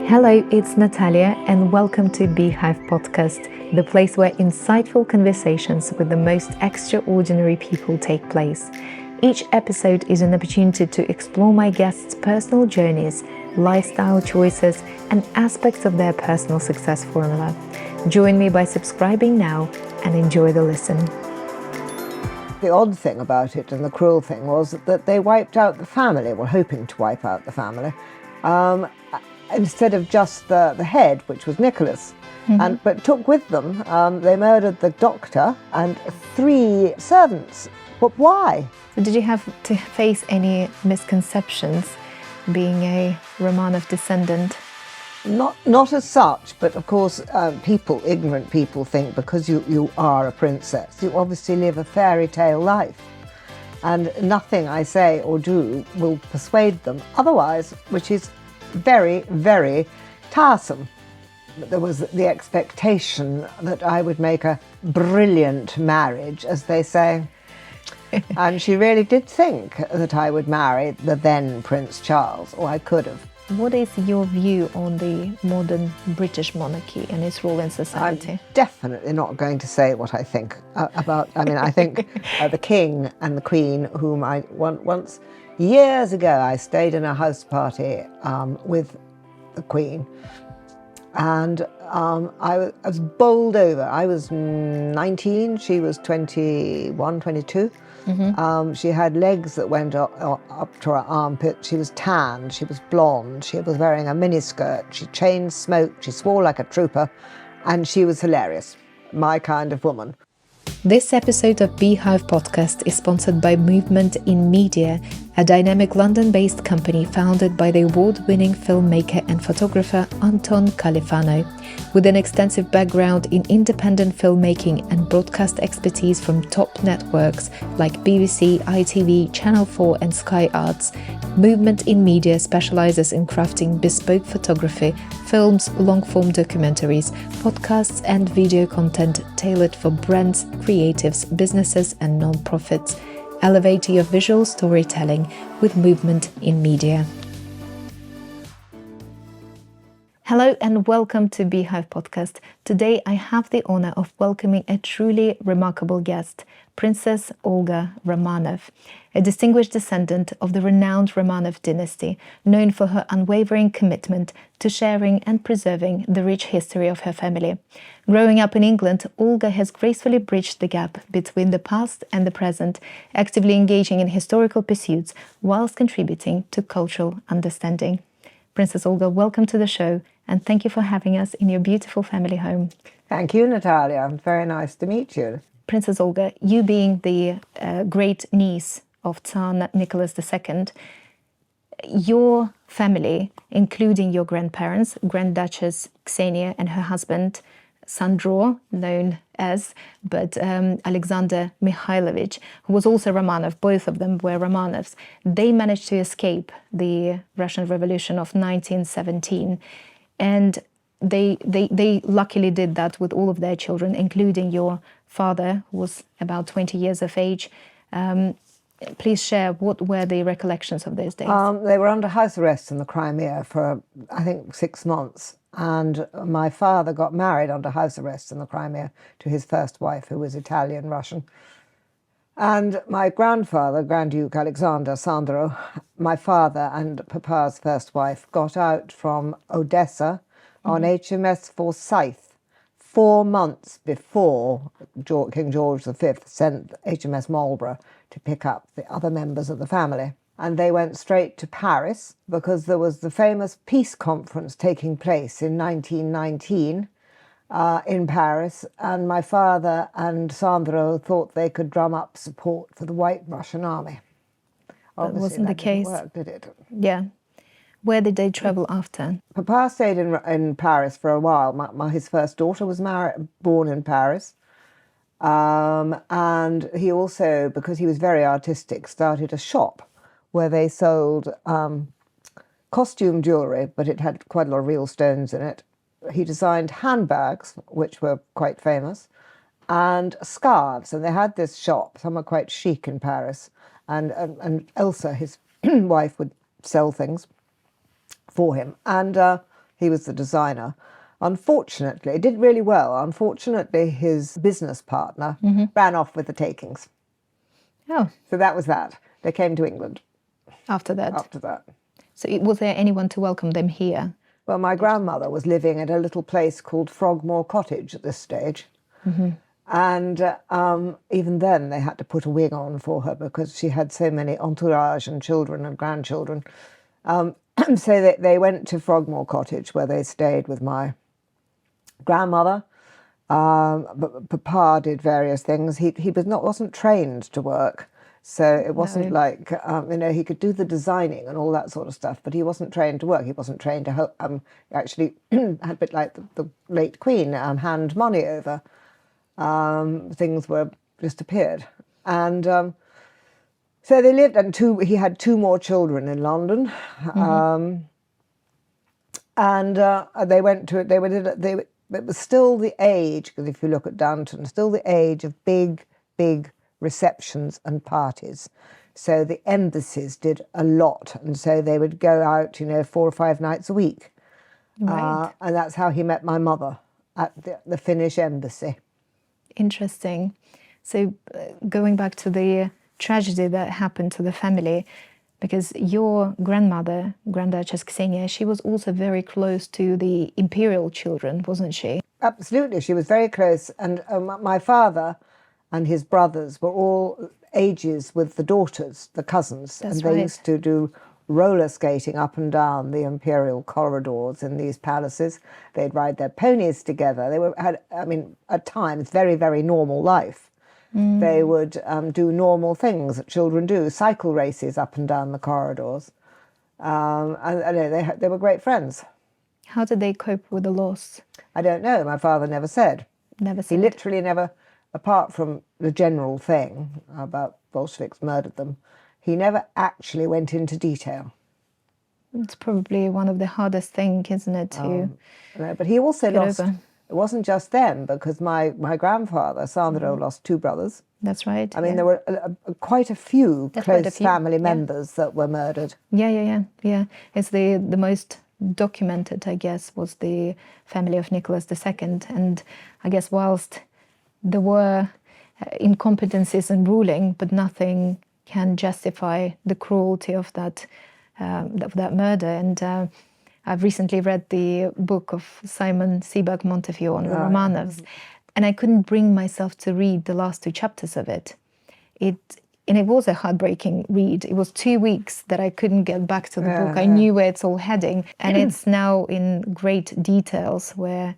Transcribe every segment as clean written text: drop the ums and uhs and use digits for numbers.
Hello, it's Nataliya, and welcome to Beehive podcast, the place where insightful conversations with the most extraordinary people take place. Each episode is an opportunity to explore my guests' personal journeys, lifestyle choices, and aspects of their personal success formula. Join me by subscribing now and enjoy the listen. The odd thing about it and the cruel thing was that they wiped out the family, well, hoping to wipe out the family, instead of just the head, which was Nicholas. But took with them, they murdered the doctor and 3 servants. But why? Did you have to face any misconceptions being a Romanov descendant? Not as such, but of course ignorant people think because you are a princess, you obviously live a fairy tale life. And nothing I say or do will persuade them otherwise, which is very, very tiresome. But there was the expectation that I would make a brilliant marriage, as they say. And she really did think that I would marry the then Prince Charles, or I could have. What is your view on the modern British monarchy and its role in society? I'm definitely not going to say what I think about. I think the King and the Queen, whom I once years ago I stayed in a house party with the Queen, and I was bowled over. I was 19, she was 21, 22. She had legs that went up to her armpit. She was tanned, she was blonde, she was wearing a miniskirt, she chain smoked, she swore like a trooper, and she was hilarious. My kind of woman. This episode of Beehive podcast is sponsored by Movement in Media, a dynamic London-based company founded by the award-winning filmmaker and photographer Anton Califano. With an extensive background in independent filmmaking and broadcast expertise from top networks like BBC, ITV, Channel 4 and Sky Arts, Movement in Media specializes in crafting bespoke photography, films, long-form documentaries, podcasts and video content tailored for brands, creatives, businesses and non-profits. Elevate your visual storytelling with Movement in Media. Hello and welcome to Beehive podcast. Today I have the honor of welcoming a truly remarkable guest, Princess Olga Romanoff, a distinguished descendant of the renowned Romanov dynasty, known for her unwavering commitment to sharing and preserving the rich history of her family. Growing up in England, Olga has gracefully bridged the gap between the past and the present, actively engaging in historical pursuits whilst contributing to cultural understanding. Princess Olga, welcome to the show, and thank you for having us in your beautiful family home. Thank you, Nataliya. Very nice to meet you. Princess Olga, you being the great niece of Tsar Nicholas II, your family, including your grandparents, Grand Duchess Ksenia and her husband, Sandro, known as, but Alexander Mikhailovich, who was also Romanov, both of them were Romanovs, they managed to escape the Russian Revolution of 1917. And they luckily did that with all of their children, including your father, who was about 20 years of age. Please share, what were the recollections of those days? They were under house arrest in the Crimea for, I think, 6 months. And my father got married under house arrest in the Crimea to his first wife, who was Italian-Russian. And my grandfather, Grand Duke Alexander Sandro, my father and Papa's first wife, got out from Odessa on HMS Forsyth 4 months before King George V sent HMS Marlborough to pick up the other members of the family. And they went straight to Paris because there was the famous peace conference taking place in 1919 in Paris, and my father and Sandro thought they could drum up support for the White Russian army. That wasn't the case. Didn't work, did it? Yeah. Where did they travel after? Papa stayed in Paris for a while. His first daughter was born in Paris. And he also, because he was very artistic, started a shop where they sold costume jewellery, but it had quite a lot of real stones in it. He designed handbags, which were quite famous, and scarves. And they had this shop, somewhere quite chic in Paris. And Elsa, his wife, would sell things for him. And He was the designer. Unfortunately, it did really well. Unfortunately, his business partner ran off with the takings. Oh, So that was that. They came to England after that. after that. So was there anyone to welcome them here? Well, my grandmother was living at a little place called Frogmore Cottage at this stage. And even then they had to put a wig on for her because she had so many entourage and children and grandchildren. So they went to Frogmore Cottage where they stayed with my grandmother. But Papa did various things. He wasn't trained to work. So it wasn't like, he could do the designing and all that sort of stuff, but he wasn't trained to work. He wasn't trained to help. Actually, had a bit like the late Queen, hand money over. Things were just appeared. And so they lived, and he had 2 more children in London. And they went to it. It was still the age, because if you look at Downton, still the age of big receptions and parties. So the embassies did a lot, and so they would go out, 4 or 5 nights a week. Right. And that's how he met my mother, at the Finnish embassy. Interesting. So going back to the tragedy that happened to the family, because your grandmother, Grand Duchess Ksenia, she was also very close to the Imperial children, wasn't she? Absolutely, she was very close. And my father and his brothers were all ages with the daughters, the cousins. That's and they right. used to do roller skating up and down the imperial corridors in these palaces. They'd ride their ponies together. They had at times, very, very normal life. They would do normal things that children do, cycle races up and down the corridors. And they were great friends. How did they cope with the loss? I don't know. My father never said. Never He said. literally never, apart from the general thing about Bolsheviks murdered them, he never actually went into detail. It's probably one of the hardest things, isn't it, to But he also get lost, over. it wasn't just them, because my grandfather, Sandro, lost 2 brothers. That's right. I mean, there were quite a few That's close quite a few, family yeah. members that were murdered. Yeah. It's the most documented, I guess, was the family of Nicholas II. And I guess whilst there were incompetencies in ruling, but nothing can justify the cruelty of that murder. And I've recently read the book of Simon Sebag Montefiore on the Romanovs, and I couldn't bring myself to read the last 2 chapters of it. And it was a heartbreaking read. It was 2 weeks that I couldn't get back to the book. I knew where it's all heading, and it's now in great details where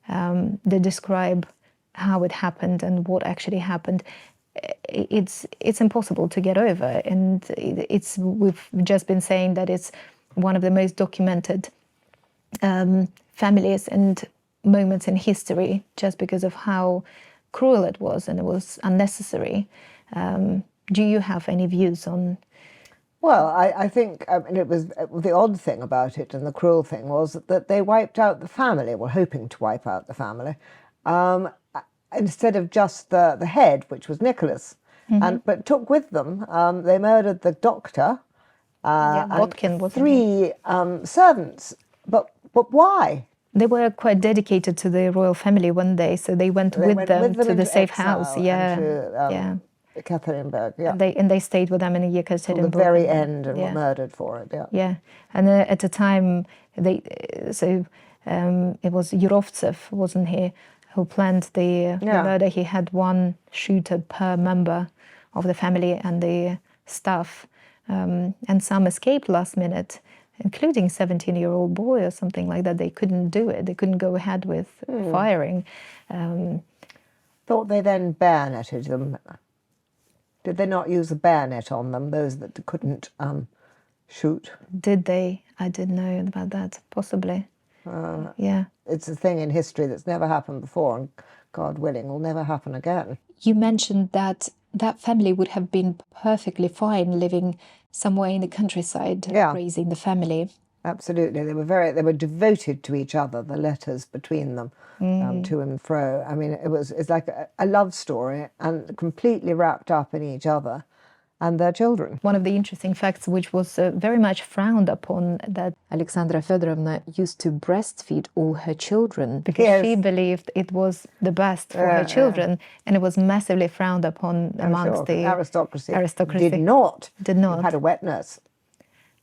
they describe how it happened and what actually happened. It's impossible to get over, and we've just been saying that it's one of the most documented families and moments in history, just because of how cruel it was, and it was unnecessary. Do you have any views on? Well, I think it was the odd thing about it, and the cruel thing was that they wiped out the family, were hoping to wipe out the family, instead of just the head, which was Nicholas, but took with them. They murdered the doctor Botkin, and wasn't 3 servants. But why? They were quite dedicated to the royal family one day, so they went with them to the safe house. Yeah, to Katharinenberg, yeah. And they stayed with them in Yekaterinburg Till the very end, and were murdered for it. Yeah. Yeah, and at the time it was Yurovtsev, wasn't he, who planned the murder. He had 1 shooter per member of the family and the staff, and some escaped last minute, including 17-year-old boy or something like that. They couldn't do it. They couldn't go ahead with firing. Thought they then bayoneted them. Did they not use a bayonet on them, those that couldn't shoot? Did they? I didn't know about that. Possibly. Yeah. It's a thing in history that's never happened before, and God willing, will never happen again. You mentioned that family would have been perfectly fine living somewhere in the countryside, raising the family. Absolutely, they were devoted to each other. The letters between them, to and fro. I mean, it's like a love story, and completely wrapped up in each other. and their children. One of the interesting facts, which was very much frowned upon, that Alexandra Fedorovna used to breastfeed all her children because she believed it was the best for her children, and it was massively frowned upon amongst the aristocracy. Did not. Did not. You had a wet nurse.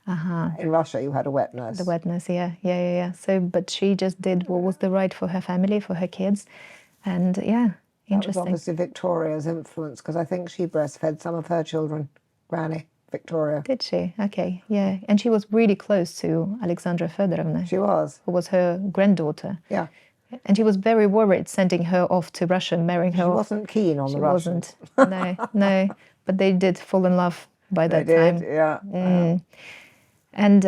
In Russia, you had a wet nurse. The wet nurse, yeah. So, but she just did what was the right for her family, for her kids, and That was interesting. obviously Victoria's influence, because I think she breastfed some of her children, Granny Victoria. Did she? Okay, yeah. And she was really close to Alexandra Fedorovna. She was. Who was her granddaughter. Yeah. And she was very worried sending her off to Russia, marrying her She off. wasn't keen on the Russians. She wasn't. No. But they did fall in love by that time. They did, yeah. And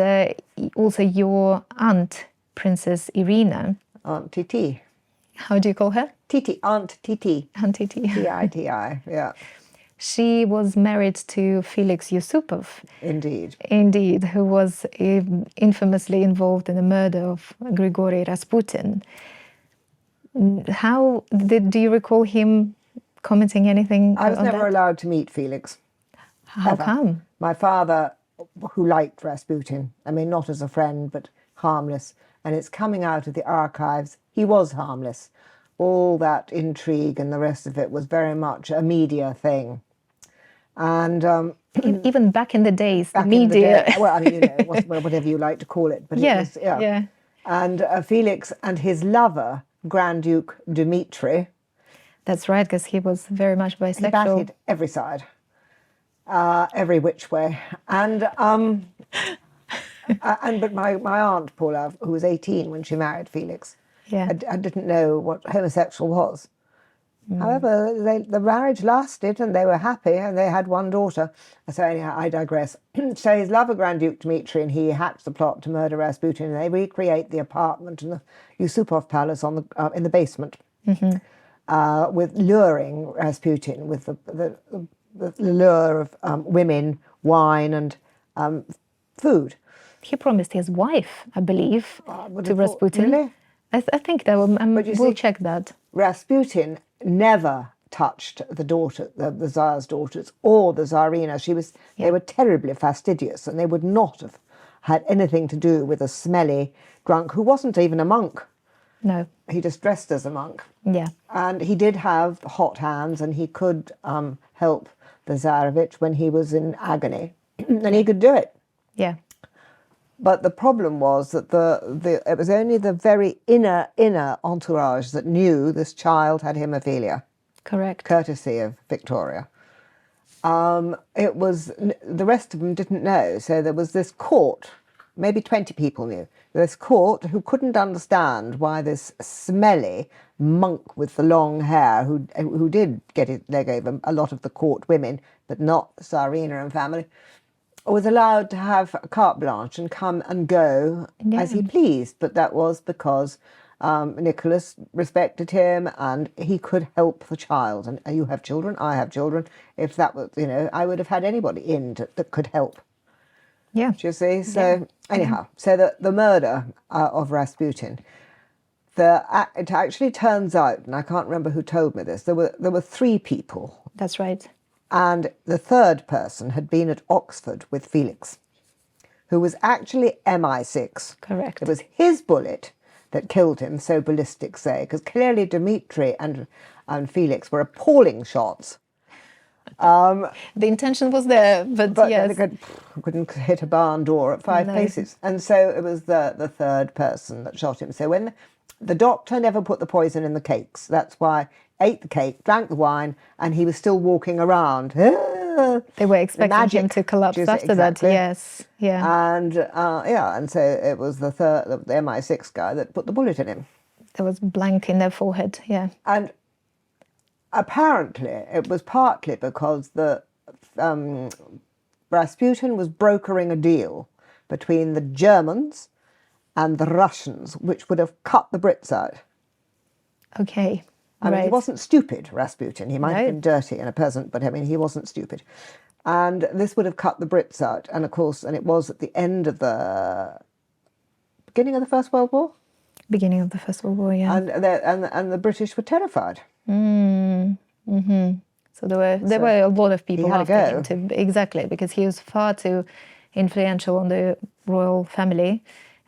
also your aunt, Princess Irina. Aunt Titi. How do you call her? Titi. Aunt Titi. Aunt Titi. Titi, yeah. She was married to Felix Yusupov. Indeed, who was infamously involved in the murder of Grigory Rasputin. How do you recall him commenting anything I was on never that? allowed to meet Felix. How come? My father, who liked Rasputin, I mean, not as a friend, but harmless, and it's coming out of the archives, he was harmless. All that intrigue and the rest of it was very much a media thing. And even back in the days, the back in the media. day, well, I mean, it was whatever you like to call it, but it was, yeah. And Felix and his lover, Grand Duke Dmitri. That's right, because he was very much bisexual. He batted every side, every which way. And but my aunt, poor love, who was 18 when she married Felix, I didn't know what homosexual was. However, the marriage lasted and they were happy and they had one daughter. So anyhow, I digress. So his lover, Grand Duke Dmitri, and he hatched the plot to murder Rasputin, and they recreate the apartment in the Yusupov Palace in the basement, with luring Rasputin with the lure of women, wine, and food. He promised his wife, I believe, to Rasputin. Really? I think that we'll check that. Rasputin never touched the Tsar's daughters, or the Tsarina. They were terribly fastidious, and they would not have had anything to do with a smelly drunk who wasn't even a monk. No. He just dressed as a monk. Yeah. And he did have hot hands, and he could help the Tsarevich when he was in agony, and he could do it. Yeah. But the problem was that it was only the very inner entourage that knew this child had haemophilia. Correct. Courtesy of Victoria. It was the rest of them didn't know. So there was this court, maybe 20 people knew. This court who couldn't understand why this smelly monk with the long hair, who did get his leg over a lot of the court women, but not the Tsarina and family, was allowed to have carte blanche and come and go as he pleased. But that was because Nicholas respected him and he could help the child. And you have children, I have children. If that was, I would have had anybody in that could help. Yeah. Do you see? So anyhow, so the murder of Rasputin, it actually turns out, and I can't remember who told me this, there were 3 people. That's right. And the third person had been at Oxford with Felix, who was actually MI6. Correct. It was his bullet that killed him, so ballistics say, because clearly Dmitri and Felix were appalling shots. The intention was there, but yes. They couldn't hit a barn door at 5 paces. And so it was the third person that shot him. So when the doctor never put the poison in the cakes, that's why ate the cake, drank the wine, and he was still walking around. They were expecting him to collapse after that. Yes, yeah. And so it was the MI6 guy that put the bullet in him. There was blank in their forehead. Yeah. And apparently it was partly because the Rasputin was brokering a deal between the Germans and the Russians, which would have cut the Brits out. Okay. I mean, he wasn't stupid, Rasputin. He might have been dirty and a peasant, but I mean, he wasn't stupid. And this would have cut the Brits out. And of course, it was at the end of the beginning of the First World War. Beginning of the First World War, yeah. And the British were terrified. So there were a lot of people he had after a him go. too. Exactly, because he was far too influential on the royal family,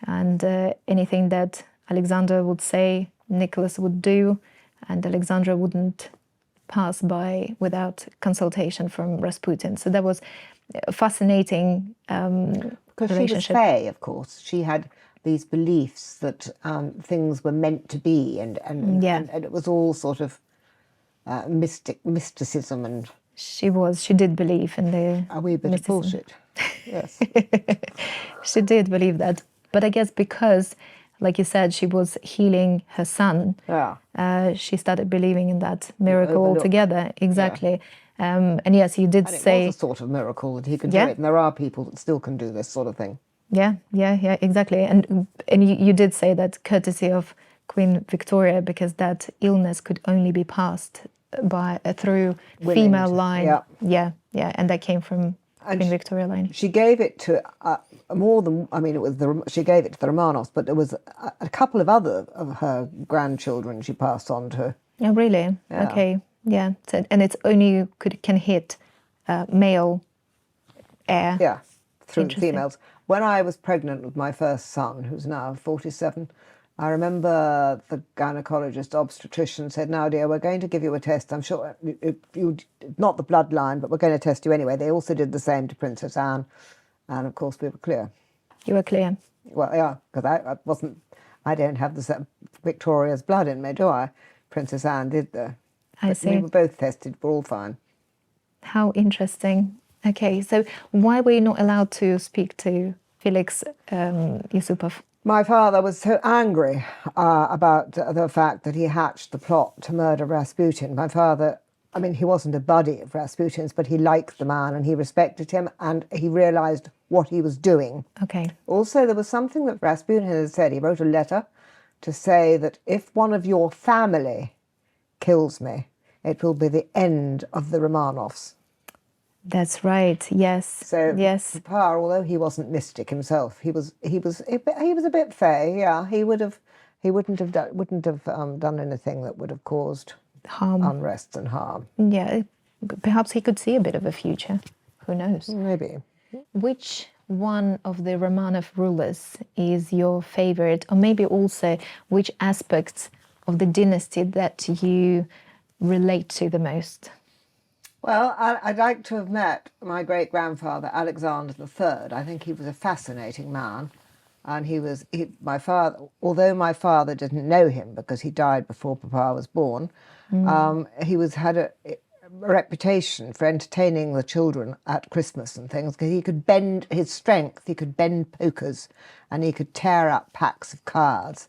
and anything that Alexander would say, Nicholas would do, and Alexandra wouldn't pass by without consultation from Rasputin. So that was a fascinating Because she was relationship. fey, of course. She had these beliefs that things were meant to be, and it was all sort of mysticism and She did believe in the a wee bit mysticism. of bullshit. Yes. She did believe that. But I guess because, like you said, she was healing her son, Yeah. she started believing in that miracle Overlooked. altogether. Exactly. And yes, you did And it say... was a sort of miracle that he could do Yeah. it, and there are people that still can do this sort of thing. Yeah, exactly. And you did say that courtesy of Queen Victoria, because that illness could only be passed by through Women, female line. yeah. Yeah, and that came from Queen Victoria line. She gave it to more than, I mean, she gave it to the Romanovs, but there was a couple of other of her grandchildren she passed on to. Oh, really? Yeah. Okay, yeah. So, and it's only can hit male heir. Yeah, through Interesting. females. When I was pregnant with my first son, who's now 47, I remember the gynecologist obstetrician said, "Now, dear, we're going to give you a test. I'm sure you not the bloodline, but we're going to test you anyway." They also did the same to Princess Anne, and of course we were clear. You were clear. Well, yeah, because I don't have the Victoria's blood in me, do I? Princess Anne did though. I see. We were both tested. We're all fine. How interesting. Okay, so why were you not allowed to speak to Felix Yusupov? My father was so angry about the fact that he hatched the plot to murder Rasputin. My father, I mean, he wasn't a buddy of Rasputin's, but he liked the man and he respected him and he realised what he was doing. Okay. Also, there was something that Rasputin had said. He wrote a letter to say that if one of your family kills me, it will be the end of the Romanovs. That's right. Yes. So yes. Papa, although he wasn't mystic himself, he was a bit fey. Yeah, he wouldn't have done anything that would have caused Harm. unrest and harm. Yeah. Perhaps he could see a bit of a future. Who knows? Maybe. Which one of the Romanov rulers is your favorite, or maybe also which aspects of the dynasty that you relate to the most? Well, I'd like to have met my great-grandfather, Alexander III. I think he was a fascinating man. And my father, although my father didn't know him because he died before Papa was born, he had a reputation for entertaining the children at Christmas and things, because he could bend his strength, he could bend pokers, and he could tear up packs of cards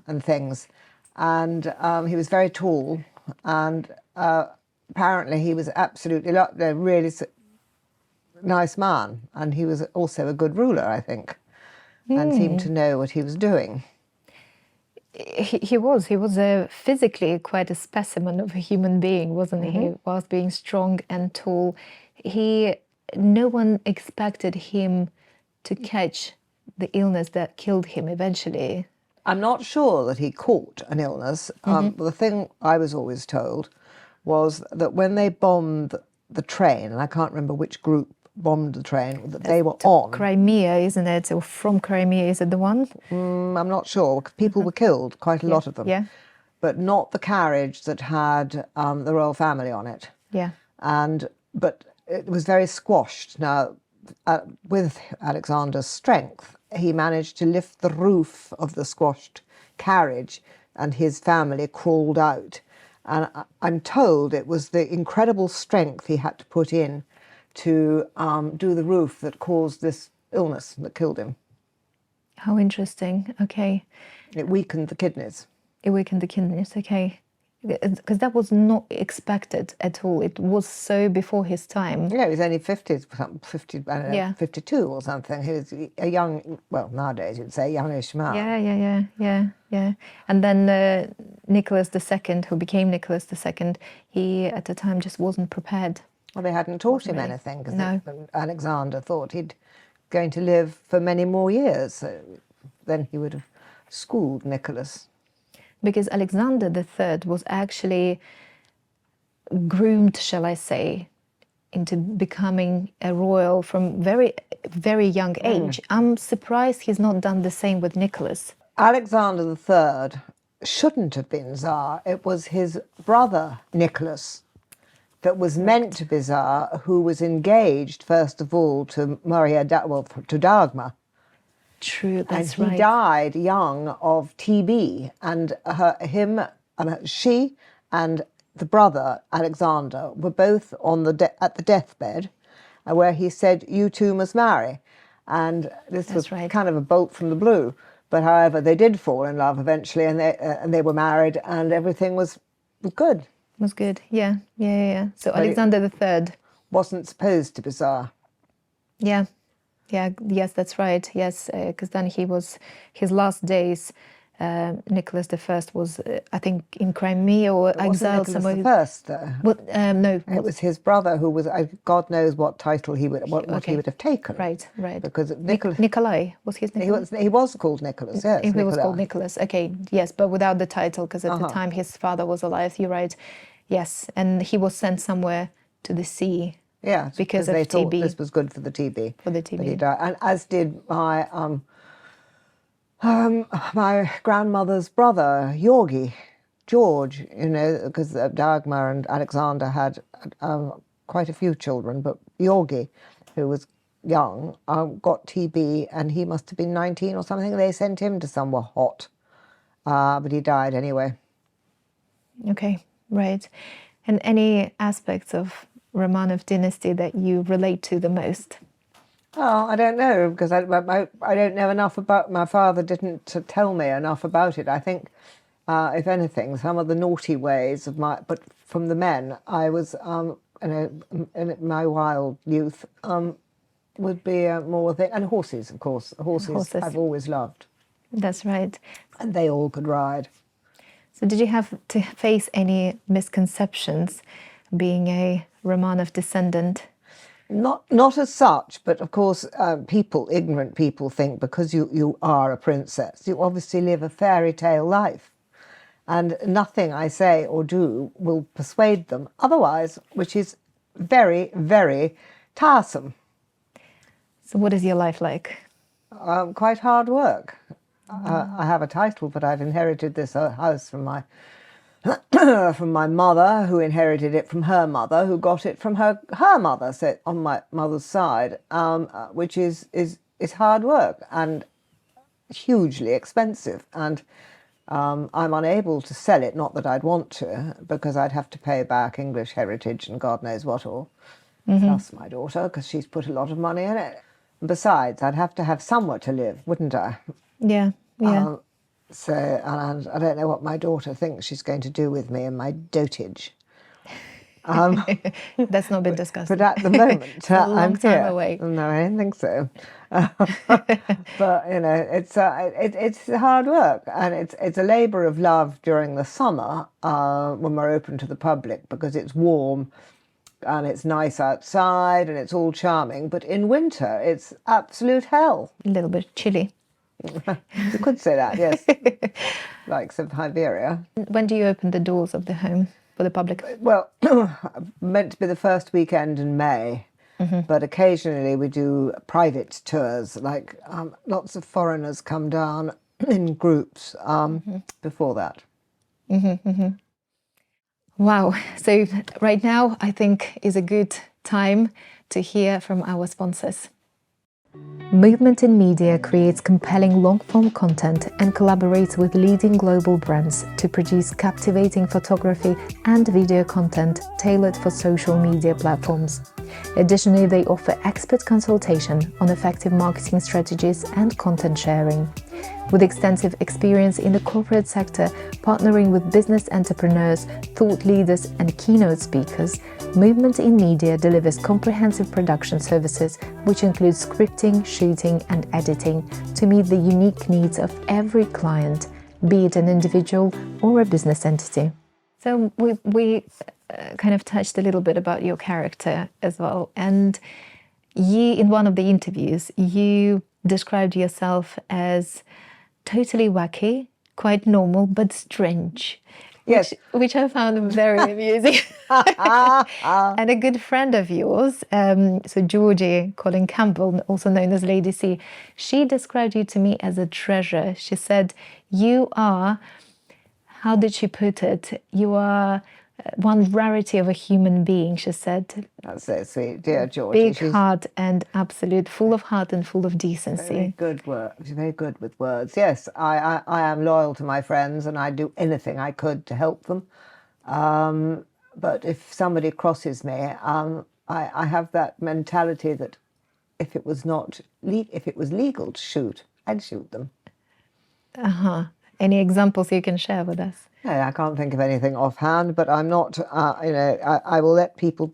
and things. And he was very tall, and apparently he was absolutely a really nice man, and he was also a good ruler, I think, and seemed to know what he was doing. He was physically quite a specimen of a human being, wasn't he? Whilst being strong and tall. No one expected him to catch the illness that killed him eventually. I'm not sure that he caught an illness. The thing I was always told was that when they bombed the train, and I can't remember which group bombed the train that they were on. Crimea, isn't it? Or from Crimea, is it the one? I'm not sure. People were killed, quite a lot of them. Yeah. But not the carriage that had the royal family on it. Yeah. But it was very squashed. Now, with Alexander's strength, he managed to lift the roof of the squashed carriage, and his family crawled out. And I'm told it was the incredible strength he had to put in to do the roof that caused this illness that killed him. How interesting. Okay. It weakened the kidneys. It weakened the kidneys, okay. Because that was not expected at all. It was so before his time. Yeah, he was only 50, I don't know, 52 or something. He was a young, well, nowadays you'd say youngish man. Yeah. And then Nicholas II, who became Nicholas II, he at the time just wasn't prepared. Well, they hadn't taught him anything, because No. Alexander thought he'd going to live for many more years. So then he would have schooled Nicholas. Because Alexander III was actually groomed, shall I say, into becoming a royal from very, very young age. I'm surprised he's not done the same with Nicholas. Alexander III shouldn't have been Tsar. It was his brother, Nicholas, that was meant to be Tsar, who was engaged, first of all, to to Dagmar. True, that's and he right. died young of TB, and she and the brother Alexander were both on at the deathbed, where he said, "You two must marry," and this was kind of a bolt from the blue. But however, they did fall in love eventually, and they were married, and everything was good. Was good, yeah. So but Alexander III wasn't supposed to be Tsar. Yes, that's right. Yes, because then his last days. Nicholas I was, I think, in Crimea or exiled somewhere. Nicholas I, though. Well, no, it was his brother who was. God knows what title he would, what he would have taken. Right. Because Nikolai was his name. He was called Nicholas. Yes, he was called Nicholas. Okay, yes, but without the title, because at the time his father was alive. You're right. Yes, and he was sent somewhere to the sea. Yeah, because they of thought TB. this was good for the TB. For the TB. But he died, and as did my grandmother's brother, George, because Dagmar and Alexander had quite a few children, but Georgi, who was young, got TB, and he must have been 19 or something. They sent him to somewhere hot, but he died anyway. Okay, right. And any aspects of Romanov dynasty that you relate to the most? Oh, I don't know, because I don't know enough about. My father didn't tell me enough about it. I think, if anything, some of the naughty ways of but from the men, I was, in my wild youth, would be more thing, and horses, of course. Horses I've always loved. That's right. And they all could ride. So, did you have to face any misconceptions, being a Romanov descendant? Not as such, but of course, ignorant people think because you are a princess, you obviously live a fairy tale life. And nothing I say or do will persuade them otherwise, which is very, very tiresome. So what is your life like? Quite hard work. I have a title, but I've inherited this house from my from my mother, who inherited it from her mother, who got it from her mother, so on my mother's side, which is hard work and hugely expensive. And I'm unable to sell it, not that I'd want to, because I'd have to pay back English heritage and God knows what all, plus my daughter, because she's put a lot of money in it. Besides, I'd have to have somewhere to live, wouldn't I? Yeah. So, and I don't know what my daughter thinks she's going to do with me and my dotage. That's not been discussed. But at the moment, a long I'm time here. away. No, I don't think so. But it's hard work, and it's a labour of love during the summer when we're open to the public, because it's warm and it's nice outside and it's all charming. But in winter, it's absolute hell. A little bit chilly. You could say that, yes. Like Siberia. When do you open the doors of the home for the public? Well, meant to be the first weekend in May, but occasionally we do private tours, like lots of foreigners come down in groups before that. Wow. So right now, I think is a good time to hear from our sponsors. Movement in Media creates compelling long-form content and collaborates with leading global brands to produce captivating photography and video content tailored for social media platforms. Additionally, they offer expert consultation on effective marketing strategies and content sharing. With extensive experience in the corporate sector, partnering with business entrepreneurs, thought leaders, and keynote speakers, Movement in Media delivers comprehensive production services, which include scripting, shooting, and editing to meet the unique needs of every client, be it an individual or a business entity. So we kind of touched a little bit about your character as well. And you, in one of the interviews, you described yourself as totally wacky, quite normal, but strange. Yes. which I found very amusing. And a good friend of yours, so Georgie Colin Campbell, also known as Lady C, she described you to me as a treasure. She said, you are, how did she put it? You are one rarity of a human being, she said. That's so sweet, dear Georgie. Big heart and absolute, full of heart and full of decency. Very good word. She's very good with words. Yes, I am loyal to my friends and I do anything I could to help them. But if somebody crosses me, I have that mentality that if it was legal to shoot, I'd shoot them. Any examples you can share with us? No, I can't think of anything offhand, but I'm not, I will let people,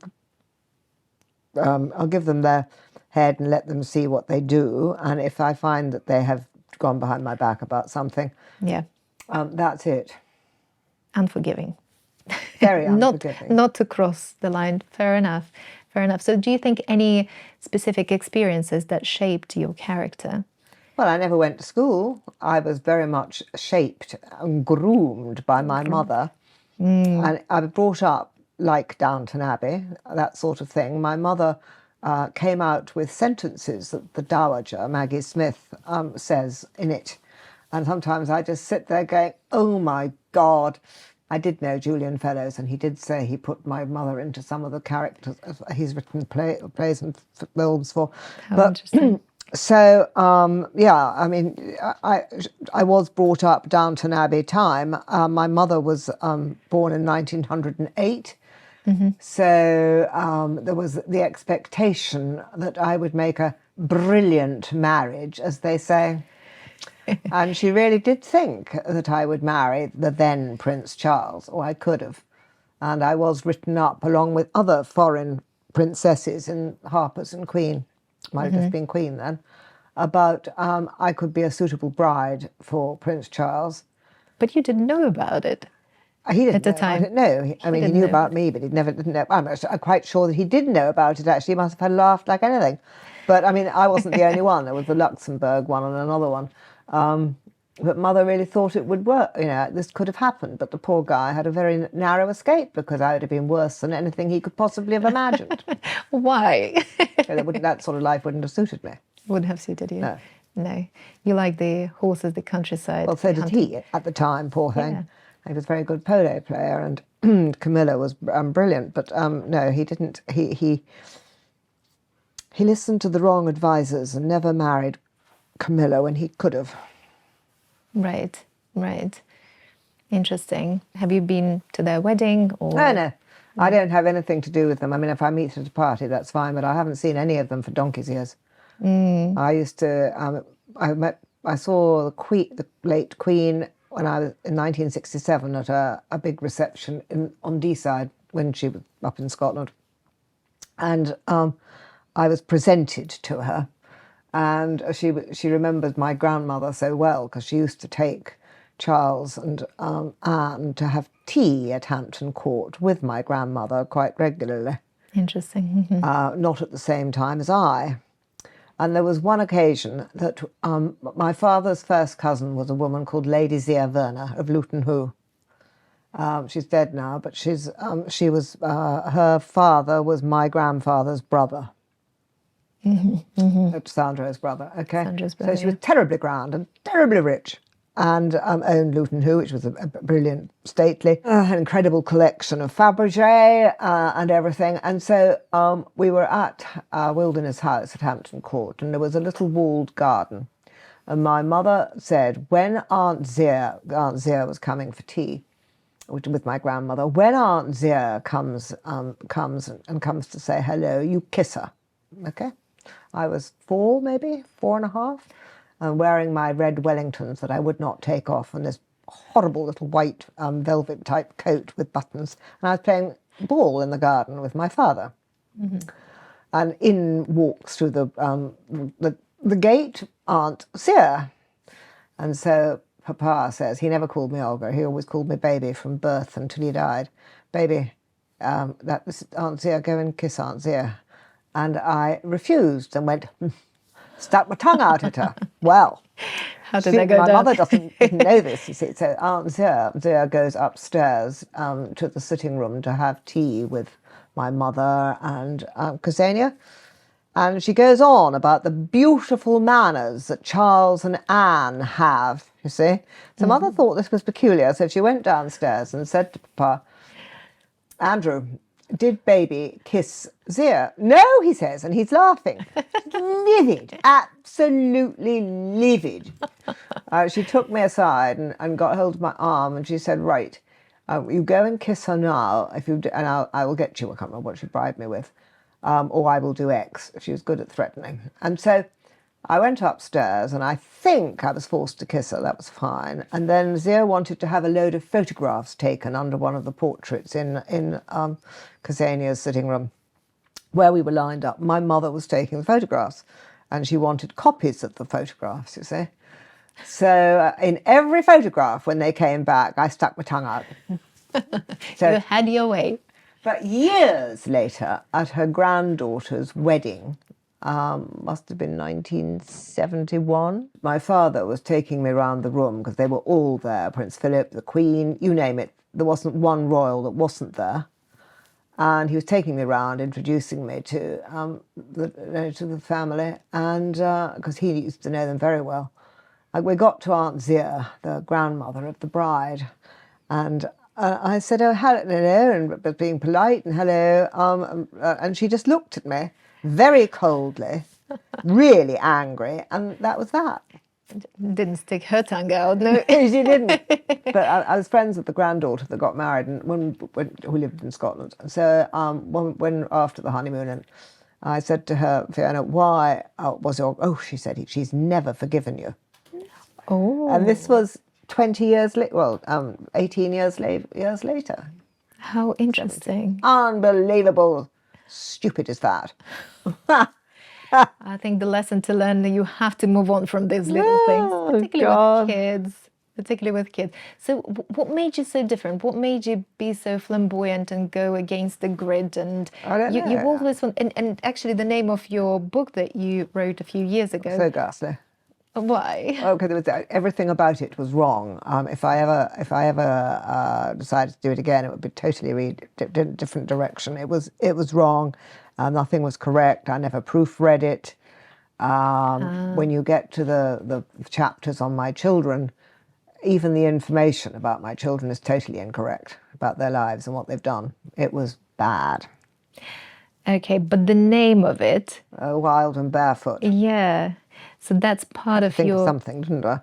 I'll give them their head and let them see what they do. And if I find that they have gone behind my back about something, that's it. Unforgiving. Very unforgiving. Not to cross the line. Fair enough. Fair enough. So do you think any specific experiences that shaped your character? Well, I never went to school. I was very much shaped and groomed by my mother. And I was brought up like Downton Abbey, that sort of thing. My mother came out with sentences that the Dowager, Maggie Smith, says in it. And sometimes I just sit there going, oh my God. I did know Julian Fellows, and he did say he put my mother into some of the characters he's written plays and films for. How interesting. So, I mean, I was brought up Downton Abbey time. My mother was born in 1908. So there was the expectation that I would make a brilliant marriage, as they say. And she really did think that I would marry the then Prince Charles, or I could have. And I was written up along with other foreign princesses in Harper's and Queen, might have just been Queen then, about I could be a suitable bride for Prince Charles. But you didn't know about it. He didn't at the know time. About it, no. I mean, he knew about me, but he never didn't know. I'm quite sure that he did know about it, actually. He must have laughed like anything. But, I mean, I wasn't the only one. There was the Luxembourg one and another one. But Mother really thought it would work. You know, this could have happened. But the poor guy had a very narrow escape because I would have been worse than anything he could possibly have imagined. Why? That sort of life wouldn't have suited me. Wouldn't have suited you. No. No. You like the horses, the countryside. Well, so did he at the time, poor thing. Yeah. He was a very good polo player, and Camilla was brilliant. But no, he didn't. He listened to the wrong advisors and never married Camilla when he could have. Right, right. Interesting. Have you been to their wedding? Or? No. I don't have anything to do with them. I mean, if I meet at a party, that's fine, but I haven't seen any of them for donkey's years. I used to, I saw the late Queen when I was in 1967 at a big reception on Deeside when she was up in Scotland. And I was presented to her. And she remembered my grandmother so well because she used to take Charles and Anne to have tea at Hampton Court with my grandmother quite regularly. Interesting. Not at the same time as I. And there was one occasion that my father's first cousin was a woman called Lady Zia Werner of Luton Hoo. She's dead now, but her father was my grandfather's brother. Sandro's brother, okay? Sandro's brother, so she was terribly grand and terribly rich and owned Luton Hoo, which was a brilliant, stately, incredible collection of Fabergé and everything. And so we were at Wilderness House at Hampton Court, and there was a little walled garden. And my mother said, when Aunt Zia was coming for tea, with my grandmother, when Aunt Zia comes to say hello, you kiss her, okay? I was 4, maybe 4.5, and wearing my red Wellingtons that I would not take off, and this horrible little white velvet type coat with buttons. And I was playing ball in the garden with my father. And in walks through the gate Aunt Zia. And so Papa says, he never called me Olga, he always called me baby from birth until he died. Baby, that was Aunt Zia, go and kiss Aunt Zia. And I refused and went, stuck my tongue out at her. Well, How did that go my down? mother didn't know this, you see. So Aunt Zia goes upstairs to the sitting room to have tea with my mother and Ksenia. And she goes on about the beautiful manners that Charles and Anne have, you see. So Mother thought this was peculiar, so she went downstairs and said to Papa, Andrew, did baby kiss Zia? No, he says, and he's laughing. Livid, absolutely livid. She took me aside and got hold of my arm, and she said, right, you go and kiss her now, if you do, and I will get you, I can't remember what she bribed me with, or I will do X. She was good at threatening. And so I went upstairs, and I think I was forced to kiss her. That was fine. And then Zia wanted to have a load of photographs taken under one of the portraits in Ksenia's sitting room, where we were lined up. My mother was taking the photographs, and she wanted copies of the photographs, you see. So in every photograph, when they came back, I stuck my tongue out. So, you had your way. But years later, at her granddaughter's wedding, must have been 1971, my father was taking me around the room because they were all there, Prince Philip, the Queen, you name it. There wasn't one royal that wasn't there. And he was taking me around, introducing me to the family, and because he used to know them very well. We got to Aunt Zia, the grandmother of the bride, and I said, oh, hello, and being polite, and hello, and she just looked at me very coldly, really angry, and that was that. Didn't stick her tongue out, no. She didn't. But I was friends with the granddaughter that got married, and who lived in Scotland. So when after the honeymoon, and I said to her, Fiona, why was your... Oh, she said, she's never forgiven you. Oh. And this was 20 years later, well, 18 years later. How interesting. Unbelievable. Stupid as that. I think the lesson to learn that you have to move on from these little things, particularly with kids. So what made you so different? What made you be so flamboyant and go against the grid? And I don't know. You always want, and actually the name of your book that you wrote a few years ago. So ghastly. Why? Oh, because everything about it was wrong. If I ever decided to do it again, it would be totally different direction. It was wrong. Nothing was correct. I never proofread it. When you get to the chapters on my children, even the information about my children is totally incorrect about their lives and what they've done. It was bad. Okay, but the name of it? Wild and Barefoot. Yeah. So that's part of think your... of something, didn't I?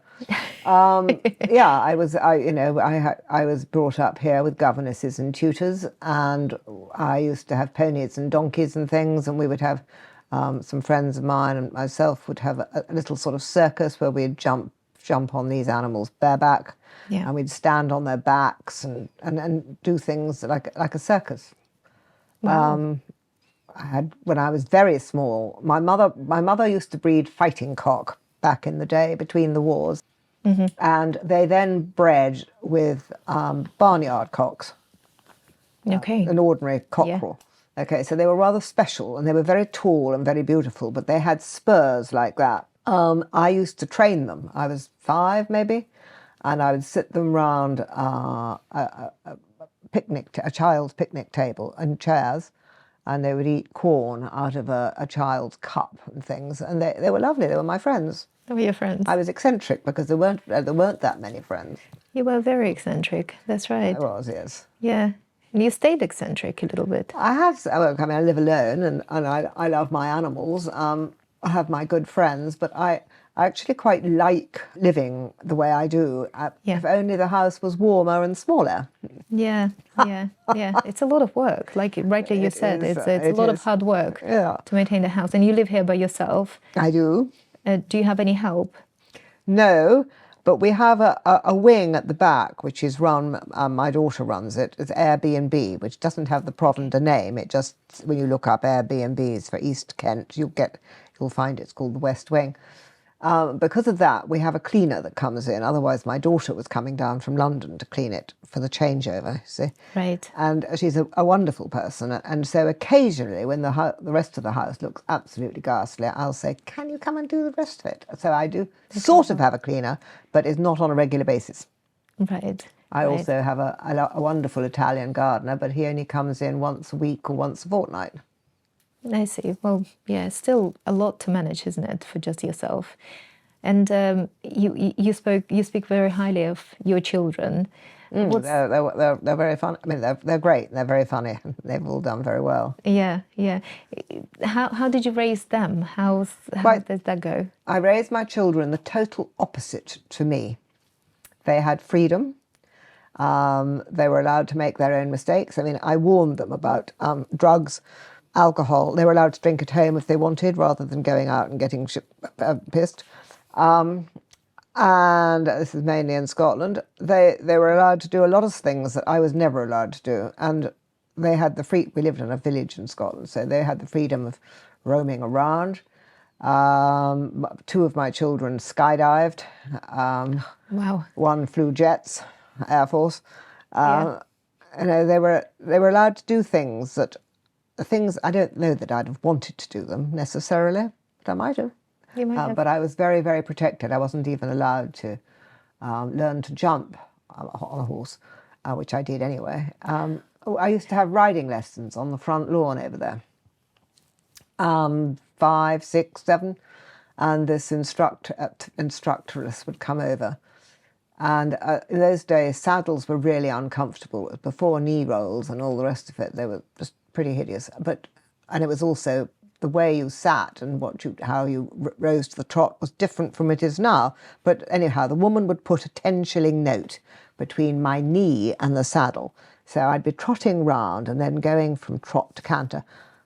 Yeah, I was brought up here with governesses and tutors, and I used to have ponies and donkeys and things, and we would have some friends of mine and myself would have a little sort of circus where we'd jump on these animals bareback, and we'd stand on their backs and do things like a circus. Wow. When I was very small, my mother used to breed fighting cock back in the day between the wars, and they then bred with barnyard cocks. Okay. An ordinary cockerel. Yeah. Okay, so they were rather special, and they were very tall and very beautiful, but they had spurs like that. I used to train them. I was 5 maybe, and I would sit them round a child's picnic table and chairs, and they would eat corn out of a child's cup and things, and they were lovely. They were my friends. They were your friends. I was eccentric because there weren't that many friends. You were very eccentric. That's right. I was, yes. Yeah, and you stayed eccentric a little bit. I have. I mean, I live alone, and I love my animals. I have my good friends, but I actually quite like living the way I do. If only the house was warmer and smaller. Yeah. It's a lot of work. Like rightly you said, it's a lot of hard work to maintain the house. And you live here by yourself. I do. Do you have any help? No, but we have a wing at the back, which is run, my daughter runs it. It's Airbnb, which doesn't have the Provender name. It just, when you look up Airbnbs for East Kent, you'll find it's called the West Wing. Because of that, we have a cleaner that comes in. Otherwise, my daughter was coming down from London to clean it for the changeover, you see. Right. And she's a wonderful person. And so occasionally, when the rest of the house looks absolutely ghastly, I'll say, can you come and do the rest of it? So I do sort of have a cleaner, but it's not on a regular basis. Right. I also have a wonderful Italian gardener, but he only comes in once a week or once a fortnight. I see. Well, yeah, still a lot to manage, isn't it, for just yourself? And you speak very highly of your children. They're very fun. I mean, they're great. They're very funny. They've all done very well. Yeah, yeah. How did you raise them? How did that go? I raised my children the total opposite to me. They had freedom. They were allowed to make their own mistakes. I mean, I warned them about drugs, alcohol. They were allowed to drink at home if they wanted, rather than going out and getting pissed. And this is mainly in Scotland. They were allowed to do a lot of things that I was never allowed to do. And they had we lived in a village in Scotland, so they had the freedom of roaming around. Two of my children skydived. Wow. One flew jets, Air Force. Yeah. You know, they were allowed to do things I don't know that I'd have wanted to do them necessarily, but I might have. You might have. But I was very, very protected. I wasn't even allowed to learn to jump on a horse, which I did anyway. I used to have riding lessons on the front lawn over there. 5, 6, 7, and this instructress would come over. And in those days, saddles were really uncomfortable. Before knee rolls and all the rest of it, they were just pretty hideous. And it was also the way you sat and how you rose to the trot was different from it is now. But anyhow, the woman would put a 10-shilling note between my knee and the saddle. So I'd be trotting round and then going from trot to canter.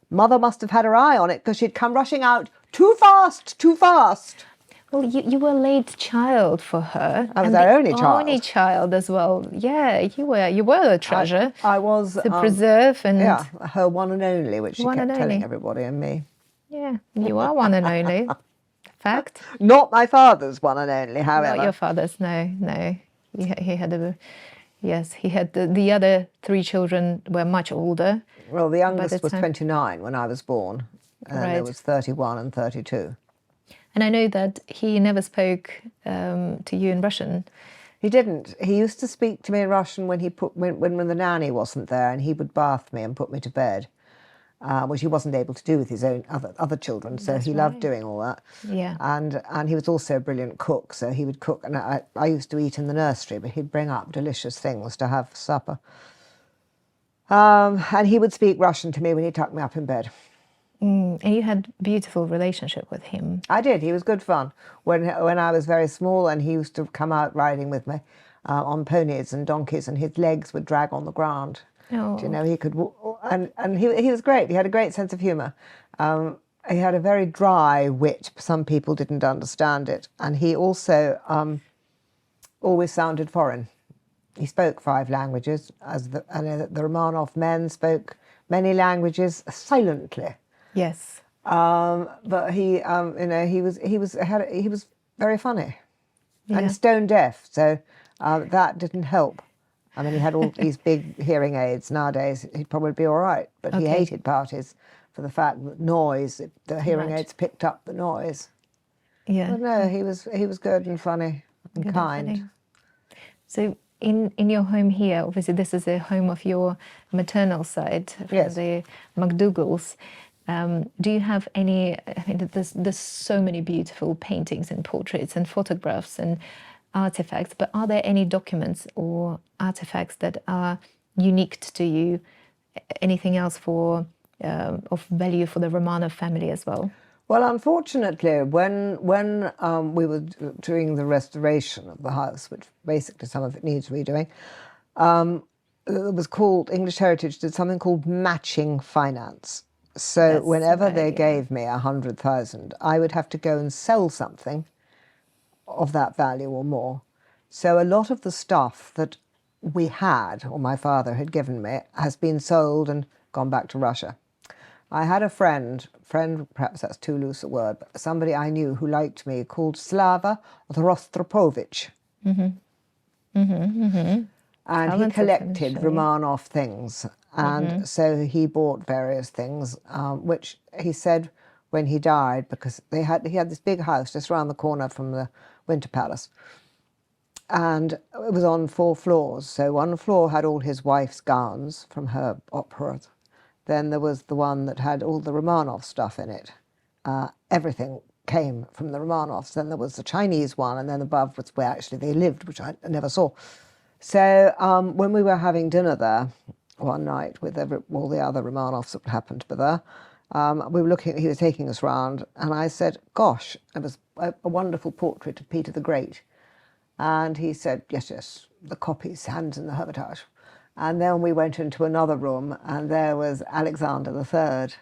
Mother must have had her eye on it because she'd come rushing out, too fast, too fast. Well, you were a late child for her. I was their only child. Only child as well. Yeah, you were a treasure. I was to preserve and her one and only, which she kept telling everybody and me. Yeah, you are one and only. Fact. Not my father's one and only, however. Not your father's. No. He had he had the other 3 children were much older. Well, the youngest was 29 when I was born, and there was 31 and 32. And I know that he never spoke to you in Russian. He didn't. He used to speak to me in Russian when when the nanny wasn't there, and he would bath me and put me to bed, which he wasn't able to do with his own other children. So he loved doing all that. Yeah. And he was also a brilliant cook. So he would cook, and I used to eat in the nursery, but he'd bring up delicious things to have for supper. And he would speak Russian to me when he tucked me up in bed. And you had a beautiful relationship with him. I did. He was good fun. When I was very small, and he used to come out riding with me on ponies and donkeys, and his legs would drag on the ground. Oh. You know, he could, and he was great. He had a great sense of humour. He had a very dry wit. Some people didn't understand it, and he also always sounded foreign. He spoke 5 languages, I know that the Romanov men spoke many languages silently. Yes. But he was very funny, and Yeah. stone deaf, so that didn't help. I mean, he had all these big hearing aids. Nowadays, he'd probably be all right, but he hated parties for the fact that the hearing aids picked up the noise. Yeah. But no, he was good and funny and Good kind. and funny. So in your home here, obviously this is the home of your maternal side, Yes. the McDougalls. Do you have any? I mean, there's so many beautiful paintings and portraits and photographs and artifacts, but are there any documents or artifacts that are unique to you? Anything else of value for the Romanov family as well? Well, unfortunately, when we were doing the restoration of the house, which basically some of it needs redoing, it was called, English Heritage did something called matching finance. So whenever they gave me 100,000, I would have to go and sell something of that value or more. So a lot of the stuff that we had, or my father had given me, has been sold and gone back to Russia. I had a friend, perhaps that's too loose a word, but somebody I knew who liked me called Slava Rostropovich. And he Talented collected initially. Romanov things. And so he bought various things, which he said when he died, because he had this big house just around the corner from the Winter Palace. And it was on 4 floors. So one floor had all his wife's gowns from her operas. Then there was the one that had all the Romanov stuff in it. Everything came from the Romanovs. Then there was the Chinese one, and then above was where actually they lived, which I never saw. So when we were having dinner there one night with all the other Romanovs that happened to be there, we were looking. He was taking us round, and I said, "Gosh, it was a wonderful portrait of Peter the Great." And he said, yes, the copies, hands in the Hermitage. And then we went into another room, and there was Alexander III.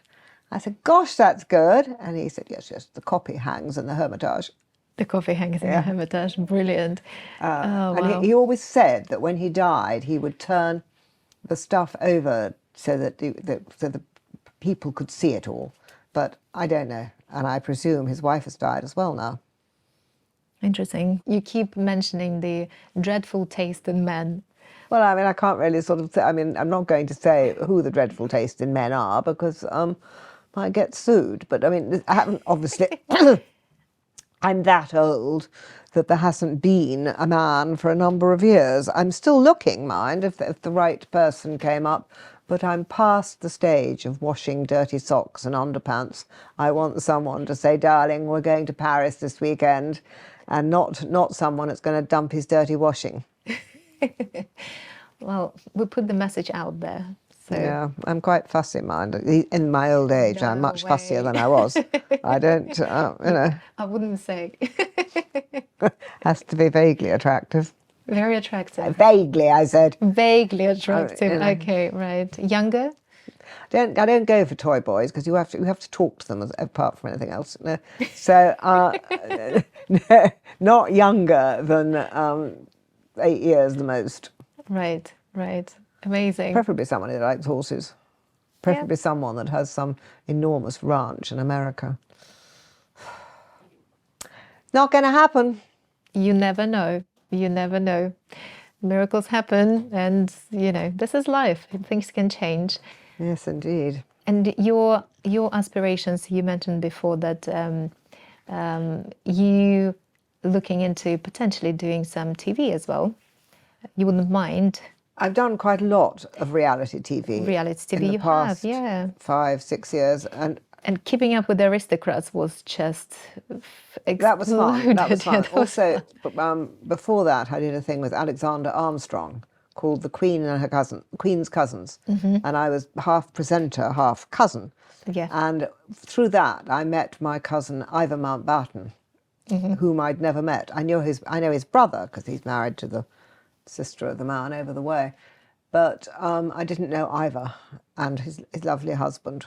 I said, "Gosh, that's good." And he said, yes, the copy hangs in the Hermitage. The coffee hangs in the Hermitage. Brilliant. And Wow. he always said that when he died, he would turn the stuff over so that the people could see it all. But I don't know. And I presume his wife has died as well now. Interesting. You keep mentioning the dreadful taste in men. Well, I mean, I can't really sort of say, I mean, I'm not going to say who the dreadful taste in men are, because I get sued. But I mean, I haven't, obviously, I'm that old that there hasn't been a man for a number of years. I'm still looking, mind, if the right person came up, but I'm past the stage of washing dirty socks and underpants. I want someone to say, "Darling, we're going to Paris this weekend," and not someone that's going to dump his dirty washing. Well, we put the message out there. So. Yeah, I'm quite fussy, mind. In my old age, I'm much fussier than I was. I don't, I wouldn't say. Has to be vaguely attractive. Very attractive. Vaguely, I said. Vaguely attractive. Okay, right. Younger? I don't go for toy boys, because you have to talk to them apart from anything else. No. So not younger than 8 years the most. Right. Amazing. Preferably someone who likes horses. Preferably someone that has some enormous ranch in America. Not going to happen. You never know. Miracles happen, and this is life. Things can change. Yes, indeed. And your aspirations, you mentioned before that you looking into potentially doing some TV as well. You wouldn't mind. I've done quite a lot of reality TV. Reality TV in the past have, yeah. 5-6 years, and Keeping Up with the Aristocrats was just that was fun. That was fun. Yeah, Also, before that, I did a thing with Alexander Armstrong called The Queen and Her Cousin, Queen's Cousins, and I was half presenter, half cousin. Yeah. And through that, I met my cousin Ivor Mountbatten, whom I'd never met. I know his brother, because he's married to the sister of the man over the way, but I didn't know Ivor and his lovely husband,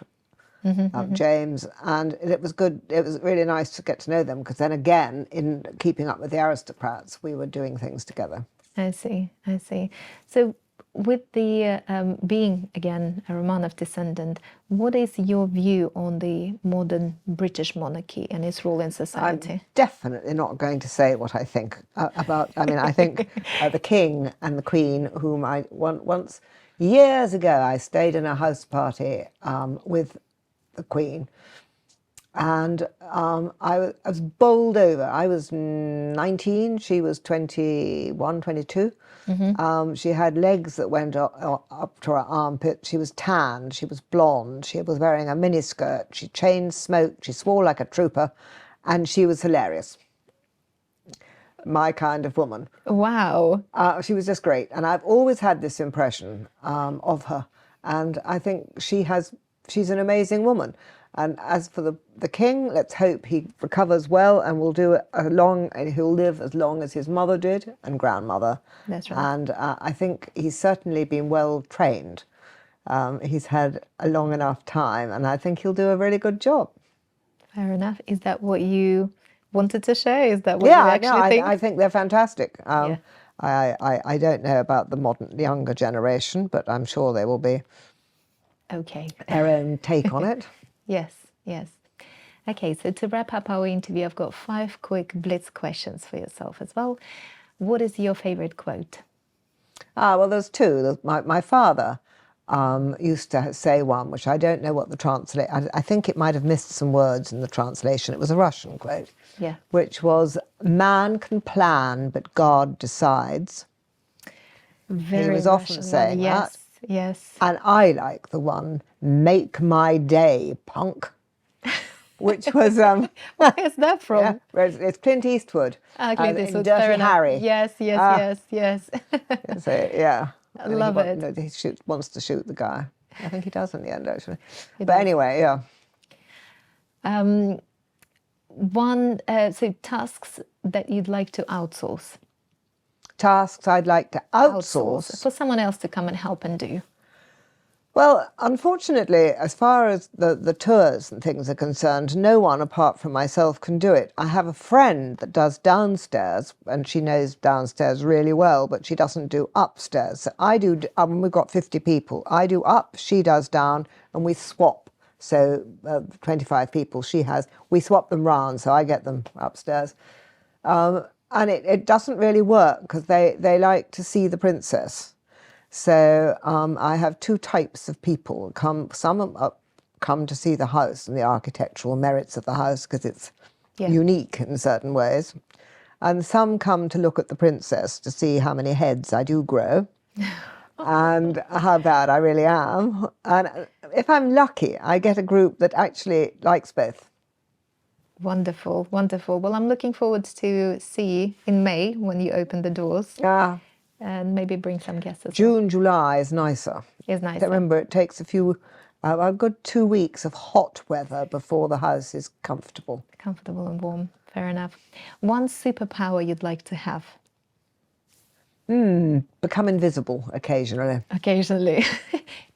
James, and it was good. It was really nice to get to know them, because then again, in Keeping Up with the Aristocrats, we were doing things together. I see. So with the being, again, a Romanov descendant, what is your view on the modern British monarchy and its role in society? I'm definitely not going to say what I think about, I think the King and the Queen, whom I once, years ago, I stayed in a house party with the Queen, and I was bowled over. I was 19, she was 21, 22. She had legs that went up to her armpit. She was tanned, she was blonde, she was wearing a miniskirt, she chain smoked, she swore like a trooper, and she was hilarious. My kind of woman. Wow. She was just great, and I've always had this impression of her, and I think she's an amazing woman. And as for the King, let's hope he recovers well and will do it and he'll live as long as his mother did and grandmother. That's right. And I think he's certainly been well trained. He's had a long enough time, and I think he'll do a really good job. Fair enough. Is that what you wanted to share? Is that what you actually think? I think they're fantastic. I don't know about the younger generation, but I'm sure they will be. Okay. their own take on it. Yes, yes. Okay, so to wrap up our interview, I've got 5 quick blitz questions for yourself as well. What is your favorite quote? Well, there's two. My father used to say one, which I don't know what the translate. I think it might have missed some words in the translation. It was a Russian quote, Yeah. which was, "Man can plan, but God decides." Very He was often Russian saying one. Yes, that. yes. And I like the one, "Make my day, punk," which was Where is that from? yeah, it's Clint Eastwood Clint in Eastwood, Dirty fair enough. Harry. Yes, yes, Ah. yes, yes. So yeah, I and love it. no, wants to shoot the guy. I think he does in the end, actually. He But does. anyway, yeah. So tasks that you'd like to outsource. Tasks I'd like to outsource. For someone else to come and help and do. Well, unfortunately, as far as the tours and things are concerned, no one apart from myself can do it. I have a friend that does downstairs, and she knows downstairs really well, but she doesn't do upstairs. So I do, we've got 50 people. I do up, she does down, and we swap. So 25 people she has, we swap them round, so I get them upstairs. And it doesn't really work because they like to see the princess. So I have 2 types of people. Some come to see the house and the architectural merits of the house because it's unique in certain ways. And some come to look at the princess to see how many heads I do grow and how bad I really am. And if I'm lucky, I get a group that actually likes both. Wonderful, wonderful. Well, I'm looking forward to see in May when you open the doors. And maybe bring some guests as June, July is nicer. Is nicer. Remember, it takes a good 2 weeks of hot weather before the house is comfortable. Comfortable and warm. Fair enough. One superpower you'd like to have? Become invisible occasionally. Occasionally.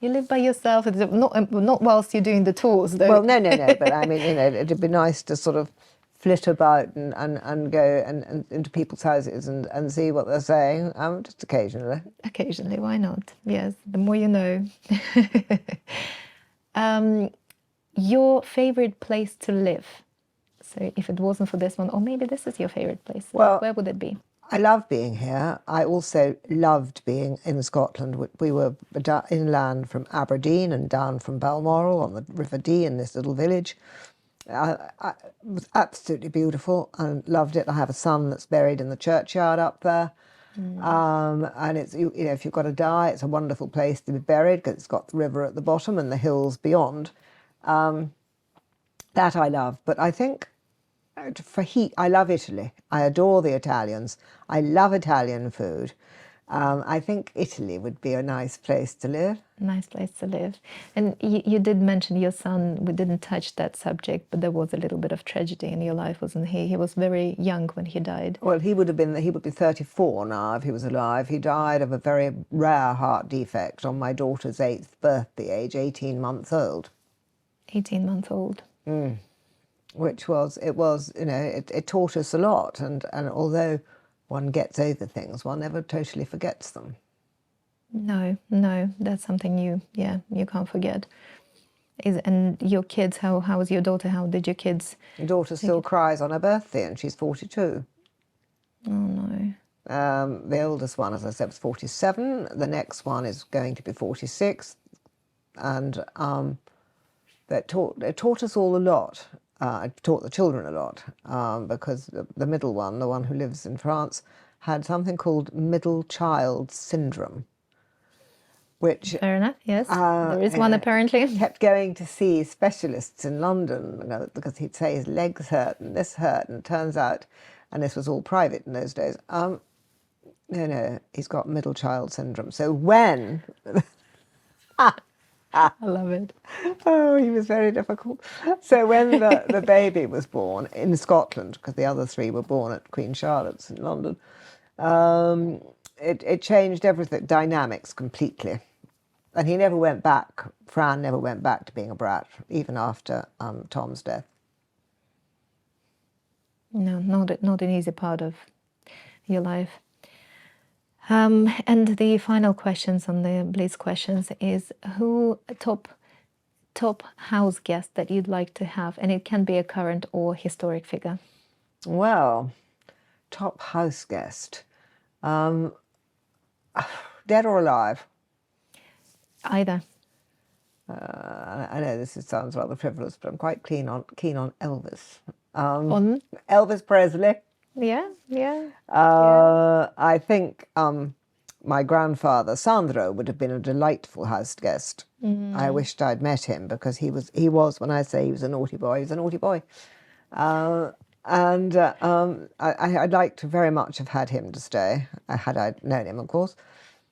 You live by yourself, not whilst you're doing the tours, though. Well, no, but I mean, it'd be nice to sort of flit about and go and into people's houses and see what they're saying, just occasionally. Occasionally, why not? Yes, the more you know. Your favorite place to live? So if it wasn't for this one, or maybe this is your favorite place, well, where would it be? I love being here. I also loved being in Scotland. We were inland from Aberdeen and down from Balmoral on the River Dee in this little village. It was absolutely beautiful and loved it. I have a son that's buried in the churchyard up there. And it's, if you've got to die, it's a wonderful place to be buried because it's got the river at the bottom and the hills beyond. That I love. But I think for heat, I love Italy. I adore the Italians. I love Italian food. I think Italy would be a nice place to live. Nice place to live. And you did mention your son. We didn't touch that subject, but there was a little bit of tragedy in your life, wasn't he? He was very young when he died. Well, he would be 34 now if he was alive. He died of a very rare heart defect on my daughter's 8th birthday, age 18 months old. 18 months old. It taught us a lot. And although one gets over things, one never totally forgets them. No, that's something you can't forget. And your kids, how was your daughter? How did your kids? My daughter still cries on her birthday and she's 42. Oh no. The oldest one, as I said, was 47. The next one is going to be 46. And it taught us all a lot. It taught the children a lot because the middle one, the one who lives in France, had something called middle child syndrome, which... Fair enough, yes. There is one apparently. Kept going to see specialists in London because he'd say his legs hurt and this hurt, and it turns out, and this was all private in those days, no, he's got middle child syndrome. So when... I love it. Oh, he was very difficult. So when the baby was born in Scotland, because the other 3 were born at Queen Charlotte's in London, it changed everything, dynamics completely. And he never went back, Fran never went back to being a brat, even after Tom's death. No, not an easy part of your life. And the final questions on the Blitz questions is, who top top house guest that you'd like to have? And it can be a current or historic figure. Well, top house guest. Dead or alive? Either. I know this sounds rather frivolous, but I'm quite keen on Elvis. On? Elvis Presley. Yeah, yeah. I think my grandfather Sandro would have been a delightful house guest. I wished I'd met him because he was when I say he was a naughty boy, he was a naughty boy. I'd like to very much have had him to stay, had I known him, of course.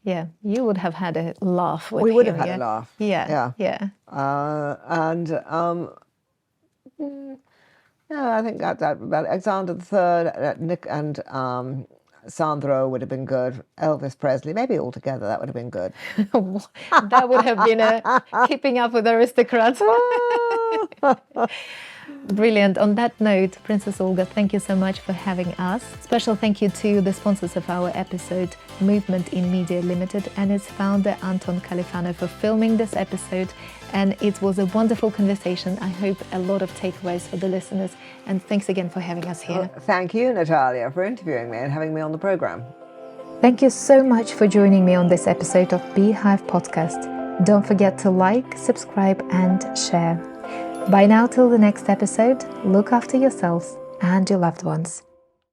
Yeah, you would have had a laugh with him. We would have had a laugh. Yeah, yeah. I think that Alexander III, Nick and Sandro would have been good. Elvis Presley, maybe all together, that would have been good. That would have been a keeping up with aristocrats. Brilliant. On that note, Princess Olga, thank you so much for having us. Special thank you to the sponsors of our episode, Movement in Media Limited, and its founder, Anton Califano, for filming this episode. And it was a wonderful conversation. I hope a lot of takeaways for the listeners. And thanks again for having us here. Well, thank you, Nataliya, for interviewing me and having me on the programme. Thank you so much for joining me on this episode of Beehive Podcast. Don't forget to like, subscribe, and share. Bye now till the next episode. Look after yourselves and your loved ones.